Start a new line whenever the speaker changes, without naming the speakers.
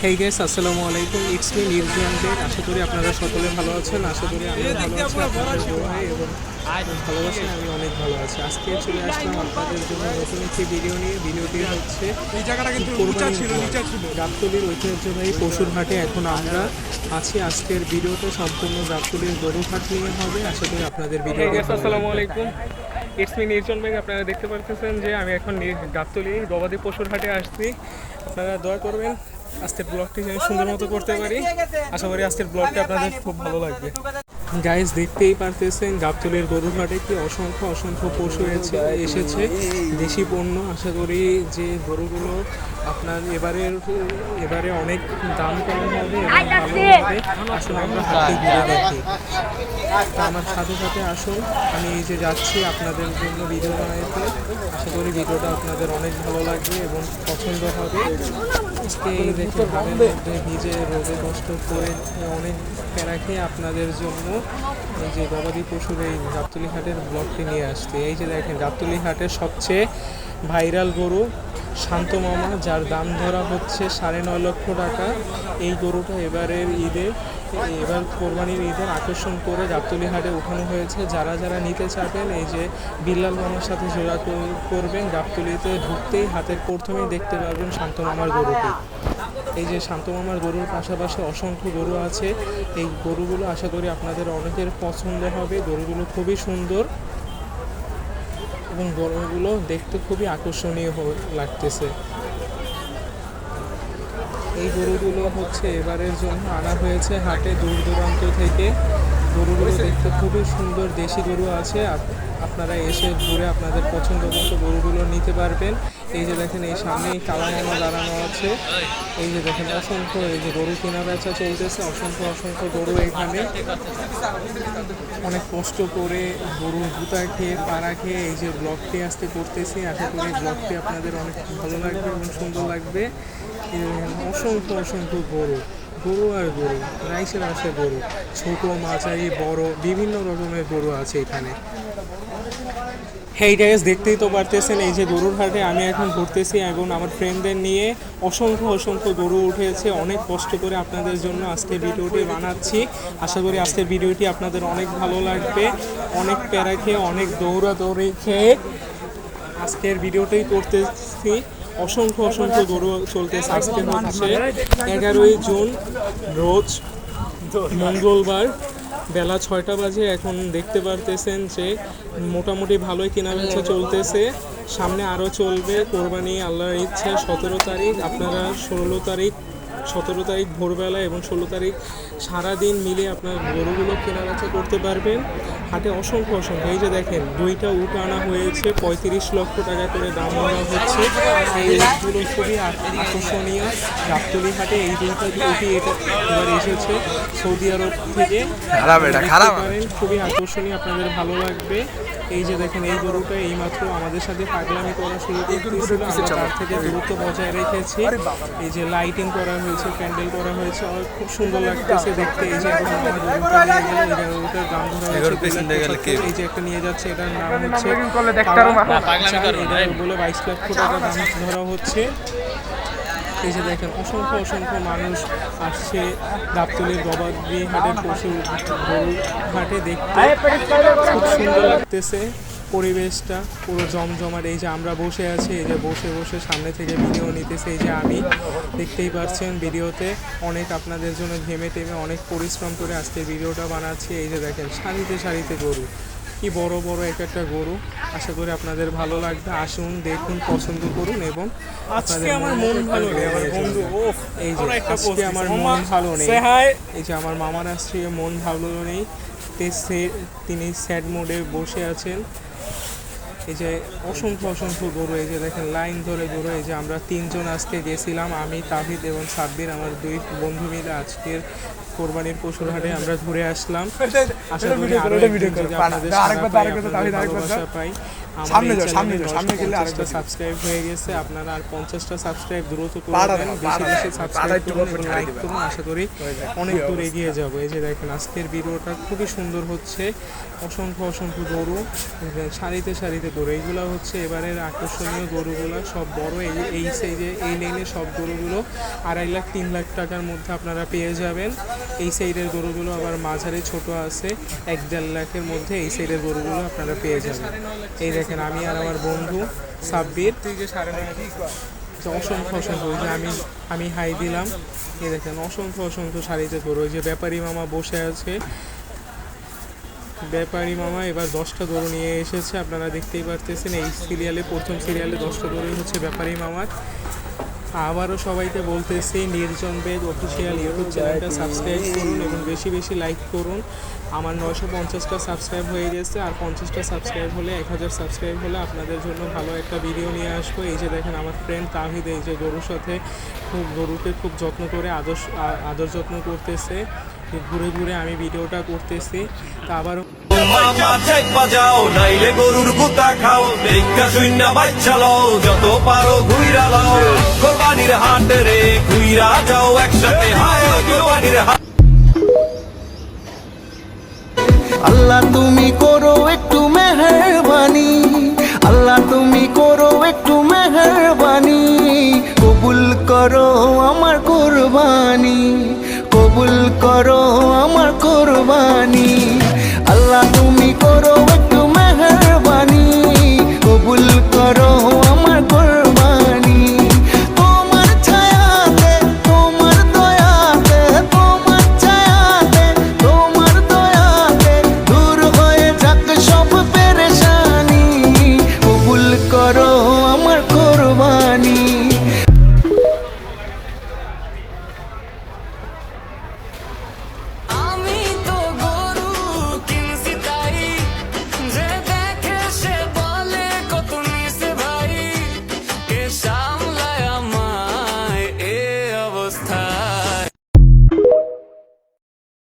Hey guys, আসসালামু আলাইকুম। It's me নির্জন বেগ। আশা করি আপনারা সকলে ভালো আছেন। আশা করি আমি ভালো আছি, আপনাদের দোয়ায় এবং ভালোবাসায় আমি অনেক ভালো আছি। আজকে চলে আসলাম আপনাদের জন্য নতুন একটি ভিডিও নিয়ে। ভিডিওটি হচ্ছে কোরবানির গাবতলীর ঐতিহ্যবাহী পশুর হাটে এখন আমরা আছি। আজকের ভিডিওতে সম্পূর্ণ গাবতলীর গরু হাট নিয়ে হবে। আশা করি আপনাদের ভিডিও। আসসালামু আলাইকুম, ইটস মি নির্জন বেগ। আপনারা দেখতে পাচ্ছেন যে আমি এখন গাবতলী গবাদি পশুর হাটে আসছি। আপনারা দয়া করবেন আজকের ব্লগটি যেন সুন্দর মতো করতে পারি। আশা করি আজকের ব্লগটা আপনাদের খুব ভালো লাগবে। গাইস, দেখতেই পারতেছেন গাবতলীর গরুর হাটে কি অসংখ্য অসংখ্য পশু এসেছে দেশি পণ্য। আশা করি যে গরুগুলো আপনার এবারে অনেক দাম কম হবে এবং ভালো হবে। আসলে আমরা হাটে ঘুরে দেখি। আমার সাথে সাথে আসুন, আমি এই যে যাচ্ছি আপনাদের জন্য ভিডিও বানাইতে। আশা করি ভিডিওটা আপনাদের অনেক ভালো লাগবে এবং পছন্দ হবে। আজকে এই দেখে ঘামের মধ্যে ভিজে রোদে কষ্ট করে অনেক প্যারা খেয়ে আপনাদের জন্য এই যে গবাদি পশুর এই গাবতলী হাটের ব্লগটি নিয়ে আসছে। এই যে দেখেন গাবতলী হাটের সবচেয়ে ভাইরাল গরু শান্ত মামা, যার দাম ধরা হচ্ছে 9.5 লক্ষ টাকা। এই গরুটা এবার কোরবানির ঈদের আকর্ষণ করে গাবতলী হাটে উঠানো হয়েছে। যারা যারা নিতে চাবেন এই যে বিল্লাল মামার সাথে জোড়া করবেন। গাবতলীতে ঢুকতেই হাতের প্রথমেই দেখতে পারবেন শান্ত মামার গরুটি। এই যে শান্ত মামার গরুর পাশাপাশি অসংখ্য গরু আছে। এই গরুগুলো আশা করি আপনাদের অনেকের পছন্দ হবে। গরুগুলো খুবই সুন্দর এবং গরুগুলো দেখতে খুবই আকর্ষণীয় লাগতেছে। এই গরুগুলো হচ্ছে এবারের জন্য আনা হয়েছে হাটে দূর দূরান্ত থেকে। গরুগুলো দেখতে খুবই সুন্দর, দেশি গরু আছে। আপনারা এসে ঘুরে আপনাদের পছন্দ মতো গরুগুলো নিতে পারবেন। এই যে দেখেন এই সামনেই কালা মামা দাঁড়ানো আছে। এই যে দেখেন অসংখ্য এই যে গরু কেনা বেচা চলতেছে। অসংখ্য অসংখ্য গরু এখানে অনেক কষ্ট করে গরু গুতা খেয়ে পাড়া খেয়ে এই যে ব্লগটি আজকে করতেছি। আশা করি ব্লগটি আপনাদের অনেক ভালো লাগবে এবং সুন্দর লাগবে। অসংখ্য অসংখ্য গরু আর গরু, রাইসের আসে গরু, ছোট মাঝারি বড় বিভিন্ন রকমের গরু আছে এখানে। হেই গাইস, দেখতেই তো পারতেছেন এই যে গরুর হাটে আমি এখন ঘুরতেছি এবং আমার ফ্রেন্ডদের নিয়ে অসংখ্য অসংখ্য গরু উঠেছে। অনেক কষ্ট করে আপনাদের জন্য আজকে ভিডিওটি বানাচ্ছি। আশা করি আজকের ভিডিওটি আপনাদের অনেক ভালো লাগবে। অনেক প্যারা খেয়ে অনেক দৌড়াদৌড়ি খেয়ে আজকের ভিডিওটি করতেছি। অসংখ্য অসংখ্য গরু চলতেছে। আজকে হচ্ছে 11ই জুন, রোজ মঙ্গলবার, বেলা 6টা বাজে। এখন দেখতে পারতেছেন যে মোটামুটি ভালোই কেনাবেচা চলতেছে। সামনে আরও চলবে কোরবানি, আল্লাহর ইচ্ছা 17 তারিখ। আপনারা 17 তারিখ ভোরবেলা এবং 16 তারিখ সারাদিন মিলে আপনার গরুগুলো কেনাবেচা করতে পারবেন হাটে। অসংখ্য অসংখ্য এই যে দেখেন 2টা উট আনা হয়েছে, 35 লক্ষ টাকা করে দাম বলা হচ্ছে। এই উটগুলো খুবই আকর্ষণীয় গাবতলী হাটে। এই 2টা উটই এবার এসেছে সৌদি আরব থেকে। খুবই আকর্ষণীয়, আপনাদের ভালো লাগবে। এই যে দেখেন এই গরুটা এইমাত্র আমাদের সাথে পাগলামি করা শুরু করতেছিল। আমরা তার থেকে দূরত্ব বজায় রেখেছি। এই যে লাইটিং করা হয়েছে, প্যান্ডেল করা হয়েছে, খুব সুন্দর লাগতেছে দেখতে। এই যে এখন আমার গরুটা নিয়ে গেল, এই গরুটার দাম ধরা হয়েছে। এই যে একটা নিয়ে যাচ্ছে, এটার নাম হচ্ছে এটা বলে 22 লক্ষ টাকা দাম ধরা হচ্ছে। এই যে দেখেন অসংখ্য অসংখ্য মানুষ আসছে গাবতলীর গবাদি হাটের গরু হাটে দেখতে। খুব সুন্দর লাগতেছে পরিবেশটা, পুরো জমজমাট। এই যে আমরা বসে আছি, এই যে বসে বসে সামনে থেকে ভিডিও নিতেছে। এই যে আমি দেখতেই পাচ্ছেন ভিডিওতে অনেক আপনাদের জন্য ঘেমে টেমে অনেক পরিশ্রম করে আজকে ভিডিওটা বানাচ্ছি। এই যে দেখেন সারিতে সারিতে গরু, কি বড় বড় একটা গরু। আশা করি আপনাদের ভালো লাগবে। আসুন, দেখুন, পছন্দ করুন এবং আজকে আমার মন ভালো নেই আমার বন্ধু। এই যে আজকে আমার মন ভালো নেই। এই যে আমার মামার আজকে মন ভালো নেই, তিনি স্যাড মোডে বসে আছেন। এই যে অসংখ্য অসংখ্য গরু, এই যে দেখেন লাইন ধরে গরু। এই যে আমরা 3জন আজকে গেছিলাম, আমি, তাহিদ এবং সাব্বির, আমার 2 বন্ধু মিলে আজকের কোরবানির পশুর হাটে আমরা ঘুরে আসলাম। আশা করি
ভিডিও
আরো
করো,
একদিন
ভিডিও করো।
যদি
পাড়া,
আপনাদের
দাও,
সাড়া
আরেকবার,
পাই,
আরেকবার,
আপনাদের
দাও, আরেকবার,
ভালোবাসা
দাও।
পাই।
সামনে যাও, সামনে যাও, সামনে গেলে আরেকবার।
সাবস্ক্রাইব হয়ে গেছে, আপনারা আর 50টা সাবস্ক্রাইব দ্রুত করে
পাড়া
দেন,
দাও,
বেশি
পাড়া
বেশি
দাও,
সাবস্ক্রাইব
পাড়া একটু
করুন
করবে,
এবং
ছাড়িয়ে
লাইক
দিবা।
করুন। আশা করি অনেক দূর এগিয়ে যাবো। এই যে দেখেন আজকের ভিডিওটা খুবই সুন্দর হচ্ছে, অসংখ্য অসংখ্য গরু সারিতে সারিতে গরু। এইগুলো হচ্ছে এবারের আকর্ষণীয় গরুগুলো, সব বড় এই সাইজে এই লাইনে সব গরুগুলো 2.5 লাখ 3 লাখ টাকার মধ্যে আপনারা পেয়ে যাবেন। এই সাইডের গরুগুলো আবার মাঝারি ছোট আছে, 1-1.5 লাখের মধ্যে এই সাইডের গরুগুলো আপনারা পেয়ে যাবেন। এই দেখেন আমি আর আমার বন্ধু সাব্বির অসংখ্য অসংখ্য, ওই যে আমি হাই দিলাম। এই দেখেন অসংখ্য অসংখ্য সারিতে গরু। ওই যে ব্যাপারী মামা বসে আছে, ব্যাপারী মামা এবার 10টা গরু নিয়ে এসেছে, আপনারা দেখতেই পারতেছেন। এই সিরিয়ালে প্রথম সিরিয়ালে 10টা গরুই হচ্ছে ব্যাপারী মামার। আবারও সবাইকে বলতেছি, নির্জন বেগ অফিসিয়াল ইউটিউব চ্যানেলটা সাবস্ক্রাইব করুন এবং বেশি বেশি লাইক করুন। আমার 950টা সাবস্ক্রাইব হয়ে গেছে, আর 50টা সাবস্ক্রাইব হলে 1000 সাবস্ক্রাইব হলে আপনাদের জন্য ভালো একটা ভিডিও নিয়ে আসবো। এই যে দেখেন আমার ফ্রেন্ড তাহিদ এই যে গরুর সাথে গরুকে খুব যত্ন করে আদর যত্ন করতেছে। ঘুরে ঘুরে আমি ভিডিওটা করতেছি। তা আবারও
মামা চাই বাজাও নাইলে গরুর গুতা খাও, দেখা শূন্য বাচ্চা লও, যত পারো ঘুইরা লাও, কোরবানির হাট রে ঘুইরা যাও একসাথে, হায় কোরবানির হাট।
আল্লাহ তুমি করো একটু মেহেরবানি, আল্লাহ তুমি করো একটু মেহেরবানি, কবুল করো আমার কুরবানি, কবুল করো আমার কুরবানি, আল্লাহ তুমি করো